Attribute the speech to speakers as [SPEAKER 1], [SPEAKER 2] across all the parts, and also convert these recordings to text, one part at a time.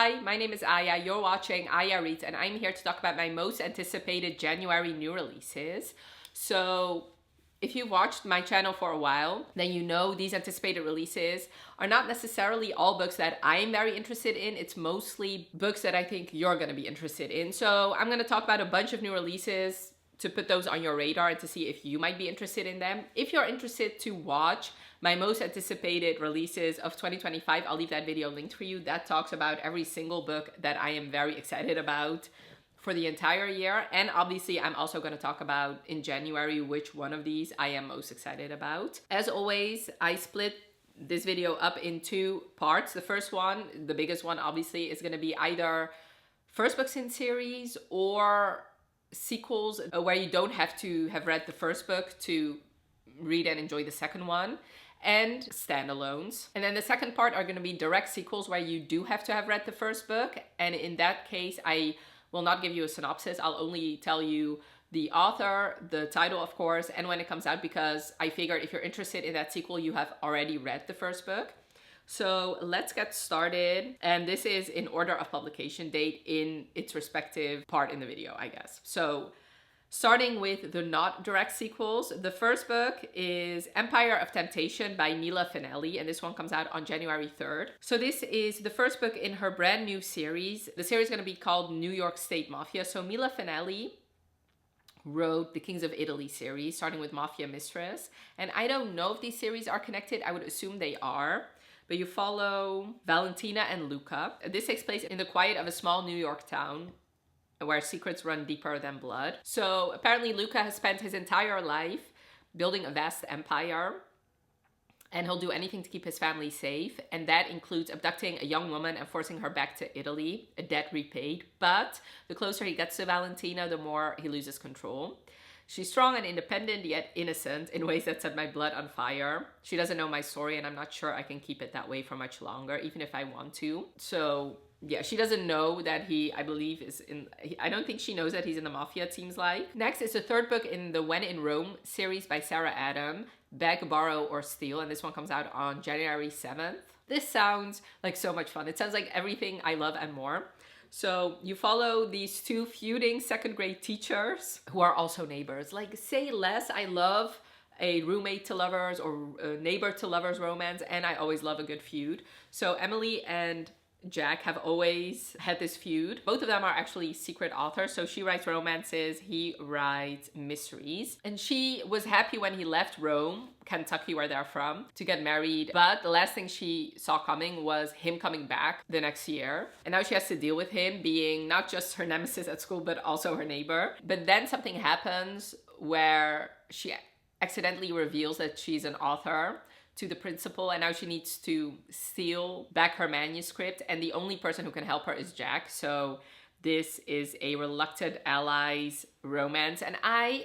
[SPEAKER 1] Hi, my name is Aya. You're watching Aya Reads, and I'm here to talk about my most anticipated January new releases. So, if you've watched my channel for a while, then you know these anticipated releases are not necessarily all books that I'm very interested in. It's mostly books that I think you're going to be interested in. So, I'm going to talk about a bunch of new releases to put those on your radar and to see if you might be interested in them. If you're interested to watch my most anticipated releases of 2025, I'll leave that video linked for you. That talks about every single book that I am very excited about for the entire year. And obviously, I'm also going to talk about in January which one of these I am most excited about. As always, I split this video up in two parts. The first one, the biggest one, obviously, is going to be either first books in series or sequels where you don't have to have read the first book to read and enjoy the second one, and standalones. And then the second part are going to be direct sequels where you do have to have read the first book, and in that case I will not give you a synopsis. I'll only tell you the author, the title of course, and when it comes out, because I figured if you're interested in that sequel you have already read the first book. So let's get started. And this is in order of publication date in its respective part in the video, I guess. So starting with the not direct sequels, the first book is Empire of Temptation by Mila Finelli, and this one comes out on January 3rd. So this is the first book in her brand new series. The series is going to be called New York State Mafia. So Mila Finelli wrote the Kings of Italy series, starting with Mafia Mistress. And I don't know if these series are connected. I would assume they are. But you follow Valentina and Luca. This takes place in the quiet of a small New York town where secrets run deeper than blood. So apparently Luca has spent his entire life building a vast empire, and he'll do anything to keep his family safe. And that includes abducting a young woman and forcing her back to Italy, a debt repaid. But the closer he gets to Valentina, the more he loses control. She's strong and independent, yet innocent in ways that set my blood on fire. She doesn't know my story, and I'm not sure I can keep it that way for much longer, even if I want to. So yeah, she doesn't know that he, I believe, is in... I don't think she knows that he's in the mafia, it seems like. Next is the third book in the When in Rome series by Sarah Adam, Beg, Borrow, or Steal, and this one comes out on January 7th. This sounds like so much fun. It sounds like everything I love and more. So you follow these two feuding second grade teachers who are also neighbors. Like, say less. I love a roommate to lovers or a neighbor to lovers romance, and I always love a good feud. So Emily and Jack have always had this feud. Both of them are actually secret authors. So she writes romances, he writes mysteries. And she was happy when he left Rome, Kentucky, where they're from, to get married. But the last thing she saw coming was him coming back the next year. And now she has to deal with him being not just her nemesis at school, but also her neighbor. But then something happens where she accidentally reveals that she's an author to the principal, and now she needs to steal back her manuscript, and the only person who can help her is Jack. So this is a reluctant allies romance, and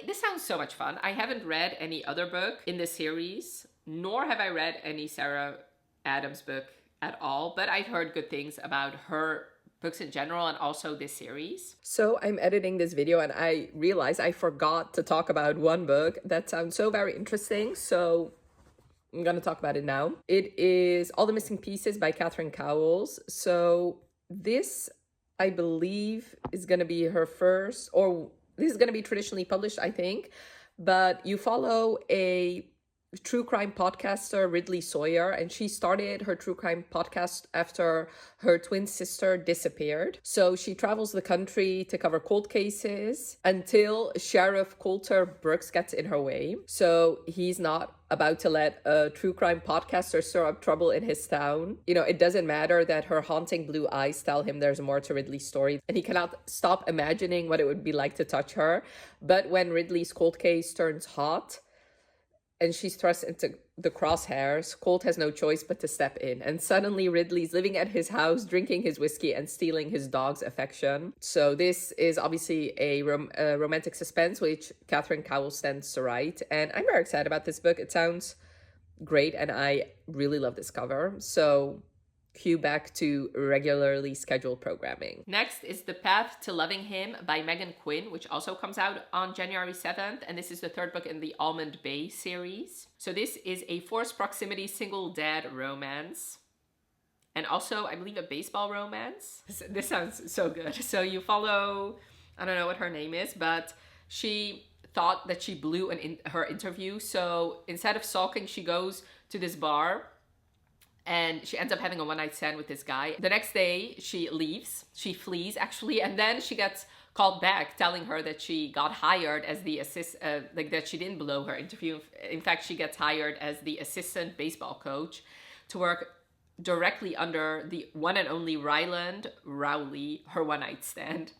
[SPEAKER 1] this sounds so much fun. I haven't read any other book in this series, nor have I read any Sarah Adams book at all, but I've heard good things about her books in general and also this series. So I'm editing this video and I realized I forgot to talk about one book that sounds so very interesting, so I'm going to talk about it now. It is All the Missing Pieces by Catherine Cowles. So this, I believe, is going to be her first, or this is going to be traditionally published, I think. But you follow a true crime podcaster, Ridley Sawyer, and she started her true crime podcast after her twin sister disappeared. So she travels the country to cover cold cases until Sheriff Coulter Brooks gets in her way. So he's not about to let a true crime podcaster stir up trouble in his town. You know, it doesn't matter that her haunting blue eyes tell him there's more to Ridley's story, and he cannot stop imagining what it would be like to touch her. But when Ridley's cold case turns hot and she's thrust into the crosshairs, Colt has no choice but to step in. And suddenly Ridley's living at his house, drinking his whiskey and stealing his dog's affection. So this is obviously a romantic suspense, which Catherine Cowles tends to write. And I'm very excited about this book. It sounds great, and I really love this cover. So cue back to regularly scheduled programming. Next is The Path to Loving Him by Megan Quinn, which also comes out on January 7th. And this is the third book in the Almond Bay series. So this is a forced proximity single dad romance. and also I believe a baseball romance. This sounds so good. So you follow, I don't know what her name is, but she thought that she blew her interview. So instead of sulking, she goes to this bar and she ends up having a one-night stand with this guy. The next day she leaves, she flees actually, and then she gets called back telling her that she got hired as the like that she didn't blow her interview. In fact, she gets hired as the assistant baseball coach to work directly under the one and only Ryland Rowley, her one-night stand.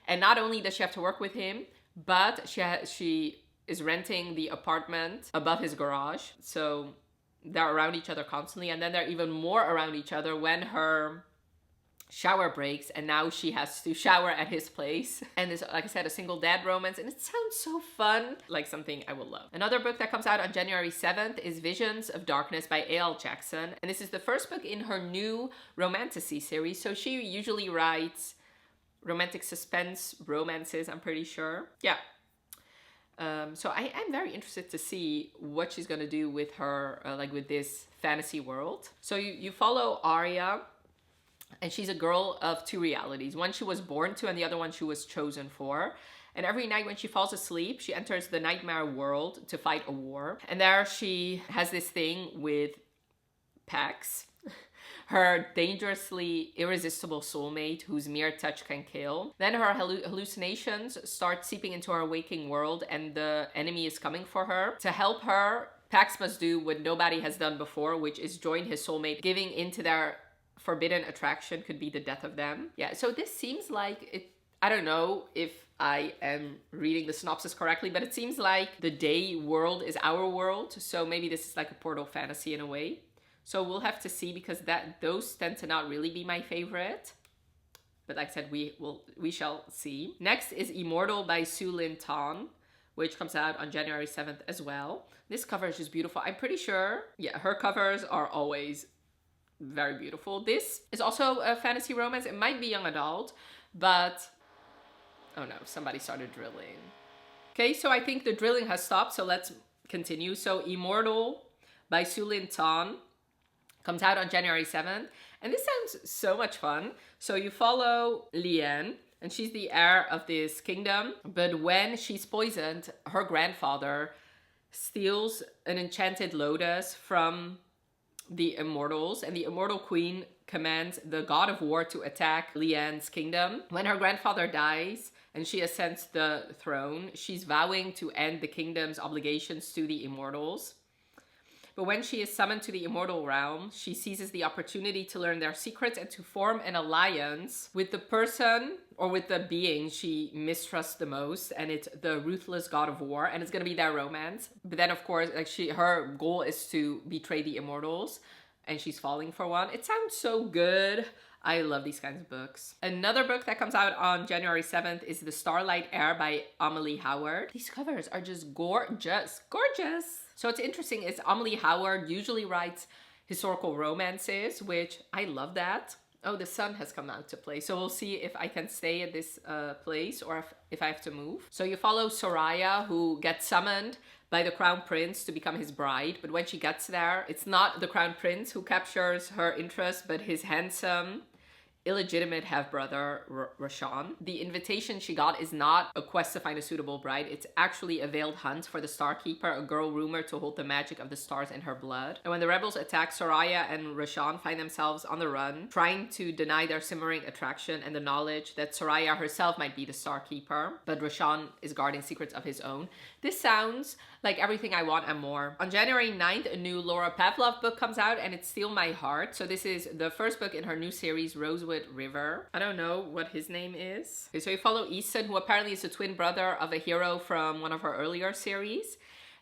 [SPEAKER 1] And not only does she have to work with him, but she is renting the apartment above his garage. So they're around each other constantly. And then they're even more around each other when her shower breaks and now she has to shower at his place. And it's, like I said, a single dad romance, and it sounds so fun, like something I will love. Another book that comes out on January 7th is Visions of Darkness by A.L. Jackson, and this is the first book in her new romantasy series. So she usually writes romantic suspense romances, I'm pretty sure. Yeah. So I'm very interested to see what she's gonna do with her, like with this fantasy world. So you follow Arya, and she's a girl of two realities. One she was born to and the other one she was chosen for. And every night when she falls asleep, she enters the nightmare world to fight a war. And there she has this thing with Pax, her dangerously irresistible soulmate whose mere touch can kill. Then her hallucinations start seeping into her waking world and the enemy is coming for her. To help her, Pax must do what nobody has done before, which is join his soulmate. Giving into their forbidden attraction could be the death of them. Yeah, so this seems like it. I don't know if I am reading the synopsis correctly, but it seems like the day world is our world. So maybe this is like a portal fantasy in a way. So we'll have to see, because those tend to not really be my favorite. But like I said, we shall see. Next is Immortal by Su Lin Tan, which comes out on January 7th as well. This cover is just beautiful. I'm pretty sure, yeah, her covers are always very beautiful. This is also a fantasy romance. It might be young adult, but oh no, somebody started drilling. Okay, so I think the drilling has stopped, so let's continue. So Immortal by Su Lin Tan comes out on January 7th, and this sounds so much fun. So you follow Lian, and she's the heir of this kingdom, but when she's poisoned, her grandfather steals an enchanted lotus from the immortals, and the immortal queen commands the god of war to attack Lian's kingdom. When her grandfather dies and she ascends the throne, she's vowing to end the kingdom's obligations to the immortals. But when she is summoned to the immortal realm, she seizes the opportunity to learn their secrets and to form an alliance with the person or with the being she mistrusts the most, and it's the ruthless god of war, and it's gonna be their romance. But then of course, like her goal is to betray the immortals, and she's falling for one. It sounds so good. I love these kinds of books. Another book that comes out on January 7th is The Starlight Heir by Amelie Howard. These covers are just gorgeous. So what's interesting is Amelie Howard usually writes historical romances, which I love that. Oh, the sun has come out to play. So we'll see if I can stay at this place or if I have to move. So you follow Soraya, who gets summoned by the crown prince to become his bride. But when she gets there, it's not the crown prince who captures her interest, but his handsome, illegitimate half-brother, Rashawn. The invitation she got is not a quest to find a suitable bride. It's actually a veiled hunt for the Star Keeper, a girl rumored to hold the magic of the stars in her blood. And when the rebels attack, Soraya and Rashawn find themselves on the run, trying to deny their simmering attraction and the knowledge that Soraya herself might be the Star Keeper, but Rashawn is guarding secrets of his own. This sounds like everything I want and more. On January 9th, a new Laura Pavlov book comes out, and it's Steal My Heart. So this is the first book in her new series, Rosewood River. I don't know what his name is. Okay, so you follow Easton, who apparently is the twin brother of a hero from one of her earlier series.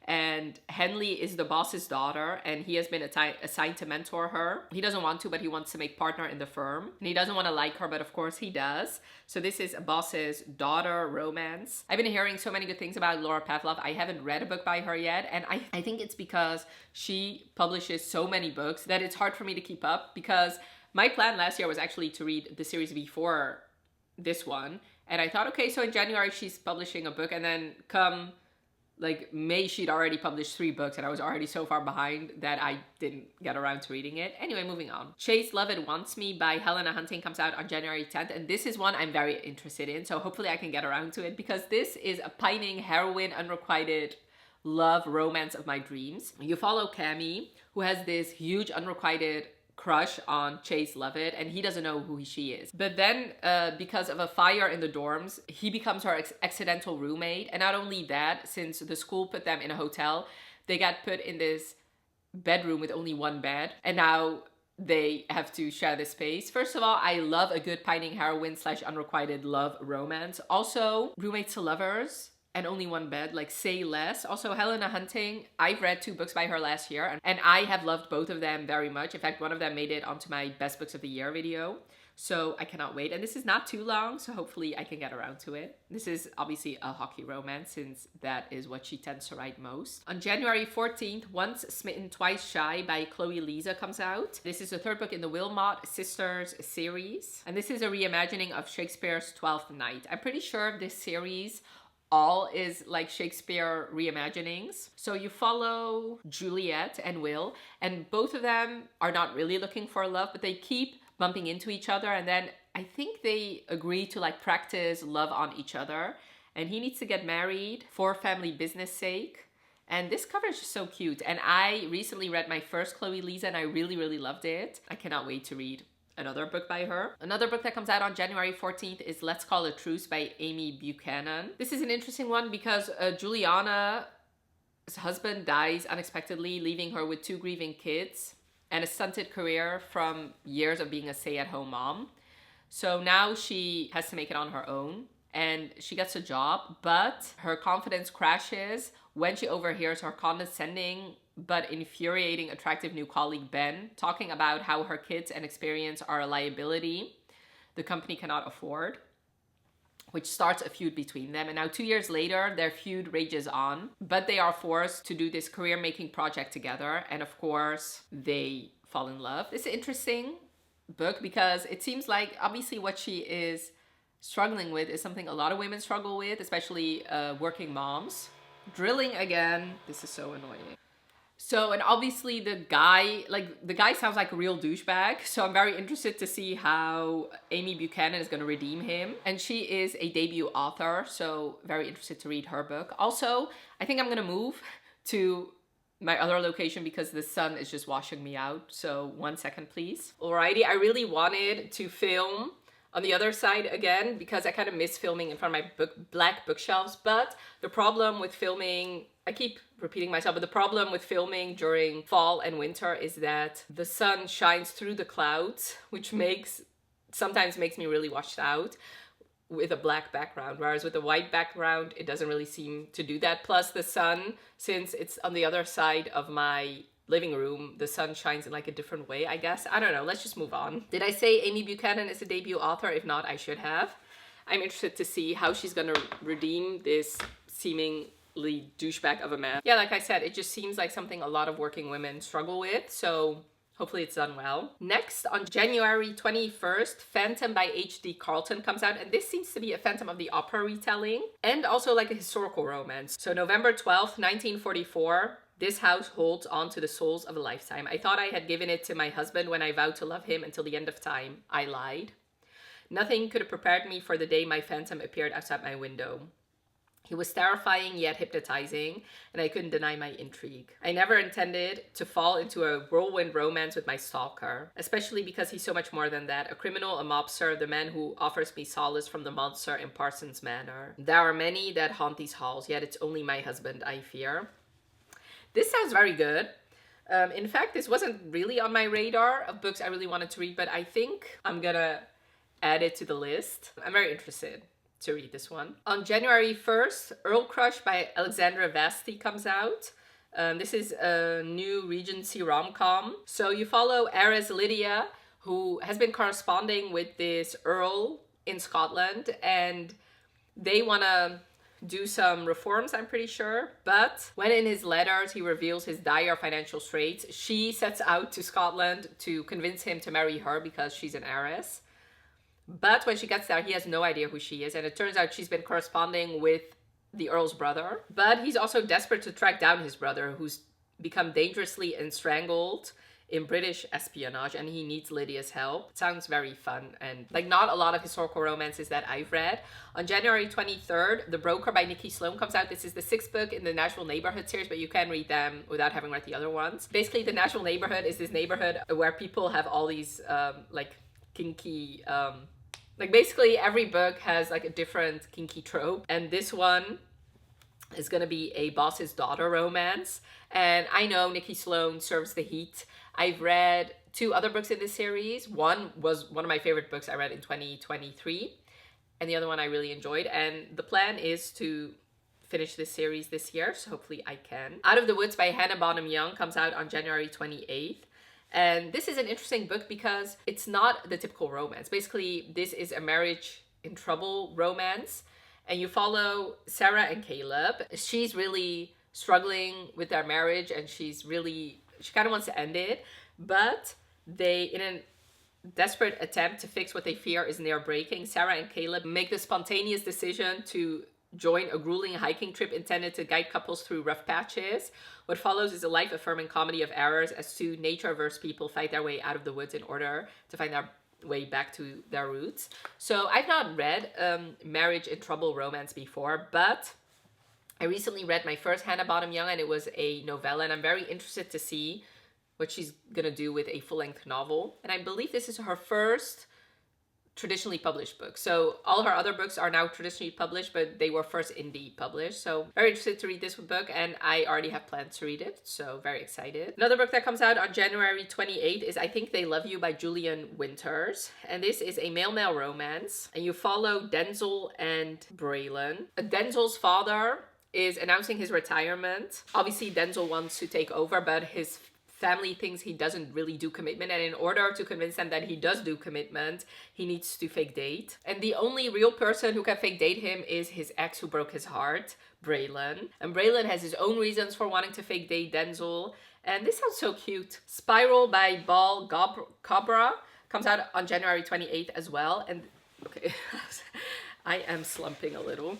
[SPEAKER 1] And Henley is the boss's daughter, and he has been assigned to mentor her. He doesn't want to, but he wants to make partner in the firm. And he doesn't want to like her, but of course he does. So this is a boss's daughter romance. I've been hearing so many good things about Laura Pavlov. I haven't read a book by her yet, and I think it's because she publishes so many books that it's hard for me to keep up, because my plan last year was actually to read the series before this one. And I thought, okay, so in January she's publishing a book, and then come like May, she'd already published 3 books and I was already so far behind that I didn't get around to reading it. Anyway, moving on. Chase Love It Wants Me by Helena Hunting comes out on January 10th, and this is one I'm very interested in, so hopefully I can get around to it, because this is a pining heroine unrequited love romance of my dreams. You follow Cammy, who has this huge unrequited crush on Chase Lovett, and he doesn't know who she is. But then because of a fire in the dorms, he becomes her accidental roommate. And not only that, since the school put them in a hotel, they got put in this bedroom with only 1 bed, and now they have to share the space. First of all, I love a good pining heroine / unrequited love romance. Also, roommates to lovers and only 1 bed, like, say less. Also, Helena Hunting, I've read 2 books by her last year, and I have loved both of them very much. In fact, one of them made it onto my best books of the year video, so I cannot wait. And this is not too long, so hopefully I can get around to it. This is obviously a hockey romance, since that is what she tends to write most. On January 14th, Once Smitten, Twice Shy by Chloe Lisa comes out. This is the 3rd book in the Wilmot Sisters series, and this is a reimagining of Shakespeare's Twelfth Night. I'm pretty sure this series all is like Shakespeare reimaginings. So you follow Juliet and Will, and both of them are not really looking for love, but they keep bumping into each other, and then I think they agree to like practice love on each other, and he needs to get married for family business sake. And this cover is just so cute, and I recently read my first Chloe Lisa and I really loved it. I cannot wait to read another book by her. Another book that comes out on January 14th is Let's Call a Truce by Amy Buchanan. This is an interesting one because Juliana's husband dies unexpectedly, leaving her with 2 grieving kids and a stunted career from years of being a stay-at-home mom. So now she has to make it on her own, and she gets a job, but her confidence crashes when she overhears her condescending but infuriating attractive new colleague Ben talking about how her kids and experience are a liability the company cannot afford, which starts a feud between them. And now 2 years later, their feud rages on, but they are forced to do this career-making project together, and of course they fall in love. It's an interesting book because it seems like obviously what she is struggling with is something a lot of women struggle with, especially working moms. Drilling again. This is so annoying. So, and obviously the guy sounds like a real douchebag. So I'm very interested to see how Amy Buchanan is going to redeem him. And she is a debut author, so very interested to read her book. Also, I think I'm going to move to my other location because the sun is just washing me out. So 1 second, please. Alrighty, I really wanted to film on the other side again because I kind of miss filming in front of my black bookshelves. But the problem with filming, I keep repeating myself, but the problem with filming during fall and winter is that the sun shines through the clouds, which sometimes makes me really washed out with a black background, whereas with a white background, it doesn't really seem to do that. Plus the sun, since it's on the other side of my living room, the sun shines in like a different way, I guess. I don't know, let's just move on. Did I say Amy Buchanan is a debut author? If not, I should have. I'm interested to see how she's gonna redeem this seemingly douchebag of a man. Yeah, like I said, it just seems like something a lot of working women struggle with, so hopefully it's done well. Next, on January 21st, Phantom by H.D. Carlton comes out, and this seems to be a Phantom of the Opera retelling, and also like a historical romance. So November 12th, 1944, this house holds on to the souls of a lifetime. I thought I had given it to my husband when I vowed to love him until the end of time. I lied. Nothing could have prepared me for the day my phantom appeared outside my window. He was terrifying yet hypnotizing, and I couldn't deny my intrigue. I never intended to fall into a whirlwind romance with my stalker, especially because he's so much more than that. A criminal, a mobster, the man who offers me solace from the monster in Parsons Manor. There are many that haunt these halls, yet it's only my husband I fear. This sounds very good. In fact, this wasn't really on my radar of books I really wanted to read, but I think I'm gonna add it to the list. I'm very interested to read this one. On January 1st, Earl Crush by Alexandra Vasti comes out. This is a new Regency rom-com. So you follow heiress Lydia, who has been corresponding with this Earl in Scotland, and they want to do some reforms, I'm pretty sure. But when in his letters he reveals his dire financial straits, she sets out to Scotland to convince him to marry her because she's an heiress. But when she gets there, he has no idea who she is, and it turns out she's been corresponding with the Earl's brother. But he's also desperate to track down his brother, who's become dangerously strangled in British espionage, and he needs Lydia's help. It sounds very fun, and like not a lot of historical romances that I've read. On January 23rd, The Broker by Nikki Sloan comes out. This is the 6th book in the Nashville Neighborhood series, but you can read them without having read the other ones. Basically, the Nashville Neighborhood is this neighborhood where people have all these like kinky, like basically every book has like a different kinky trope, and this one is going to be a boss's daughter romance. And I know Nikki Sloan serves the heat. I've read 2 other books in this series. One was one of my favorite books I read in 2023, and the other one I really enjoyed. And the plan is to finish this series this year, so hopefully I can. Out of the Woods by Hannah Bonham Young comes out on January 28th. And this is an interesting book because it's not the typical romance. Basically, this is a marriage in trouble romance, and you follow Sarah and Caleb. She's really struggling with their marriage, and she kind of wants to end it, but they, in a desperate attempt to fix what they fear is near breaking, Sarah and Caleb make the spontaneous decision to join a grueling hiking trip intended to guide couples through rough patches. What follows is a life-affirming comedy of errors as 2 nature-averse people fight their way out of the woods in order to find their way back to their roots. So I've not read marriage in trouble romance before, but I recently read my first Hannah Bonham Young, and it was a novella, and I'm very interested to see what she's gonna do with a full-length novel. And I believe this is her first traditionally published book. So all her other books are now traditionally published, but they were first indie published. So very interested to read this book, and I already have plans to read it, so very excited. Another book that comes out on January 28th is I Think They Love You by Julian Winters. And this is a male-male romance, and you follow Denzel and Braylon. Denzel's father is announcing his retirement. Obviously, Denzel wants to take over, but his family thinks he doesn't really do commitment, and in order to convince them that he does do commitment, he needs to fake date. And the only real person who can fake date him is his ex who broke his heart, Braylon. And Braylon has his own reasons for wanting to fake date Denzel, and this sounds so cute. Spiral by Bal Cobra comes out on January 28th as well, and okay, I am slumping a little.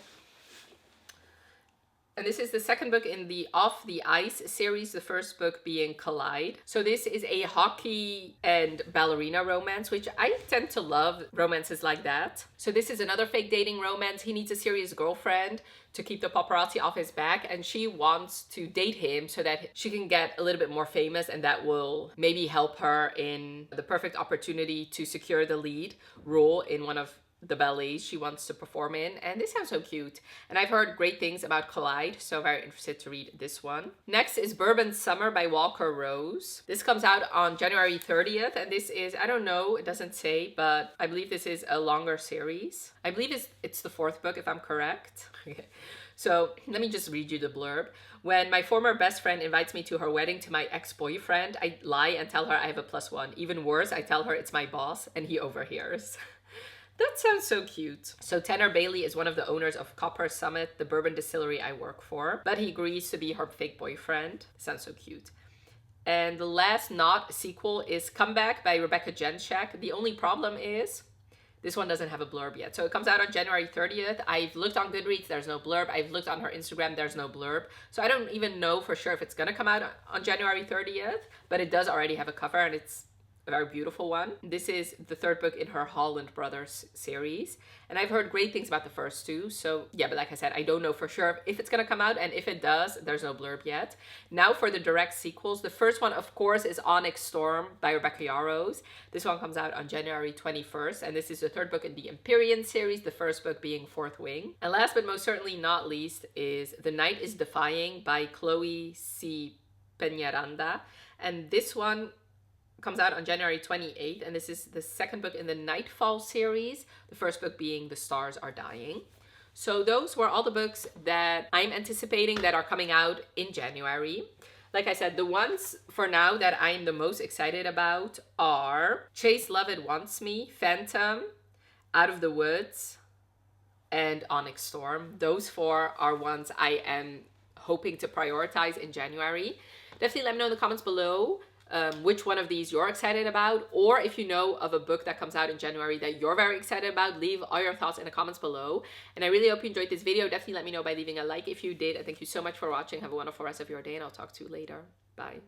[SPEAKER 1] And this is the 2nd book in the Off the Ice series, the 1st book being Collide. So this is a hockey and ballerina romance, which I tend to love romances like that. So this is another fake dating romance. He needs a serious girlfriend to keep the paparazzi off his back, and she wants to date him so that she can get a little bit more famous, and that will maybe help her in the perfect opportunity to secure the lead role in one of the ballets she wants to perform in. And this sounds so cute, and I've heard great things about Collide, so very interested to read this one. Next is Bourbon Summer by Walker Rose. This comes out on January 30th, and this is, I don't know, it doesn't say, but I believe this is a longer series. I believe it's the 4th book, if I'm correct. Okay. So let me just read you the blurb. When my former best friend invites me to her wedding to my ex-boyfriend, I lie and tell her I have a +1. Even worse, I tell her it's my boss, and he overhears. That sounds so cute. So Tanner Bailey is one of the owners of Copper Summit, the bourbon distillery I work for, but he agrees to be her fake boyfriend. Sounds so cute. And the last not sequel is Comeback by Rebecca Genshak. The only problem is this one doesn't have a blurb yet. So it comes out on January 30th. I've looked on Goodreads, there's no blurb. I've looked on her Instagram, there's no blurb. So I don't even know for sure if it's gonna come out on January 30th, but it does already have a cover, and it's a very beautiful one. This is the 3rd book in her Holland Brothers series, and I've heard great things about the first 2. So yeah, but like I said, I don't know for sure if it's gonna come out, and if it does, there's no blurb yet. Now for the direct sequels. The first one, of course, is Onyx Storm by Rebecca Yarros. This one comes out on January 21st, and this is the 3rd book in the Empyrean series, the 1st book being Fourth Wing. And last but most certainly not least is The Night is Defying by Chloe C. Peñaranda, and this one comes out on January 28th, and this is the 2nd book in the Nightfall series, the 1st book being The Stars Are Dying. So those were all the books that I'm anticipating that are coming out in January. Like I said, the ones for now that I'm the most excited about are Chase Lovett Wants Me, Phantom, Out of the Woods, and Onyx Storm. Those 4 are ones I am hoping to prioritize in January. Definitely let me know in the comments below which one of these you're excited about, or if you know of a book that comes out in January that you're very excited about, leave all your thoughts in the comments below. And I really hope you enjoyed this video. Definitely let me know by leaving a like if you did, and thank you so much for watching. Have a wonderful rest of your day, and I'll talk to you later. Bye.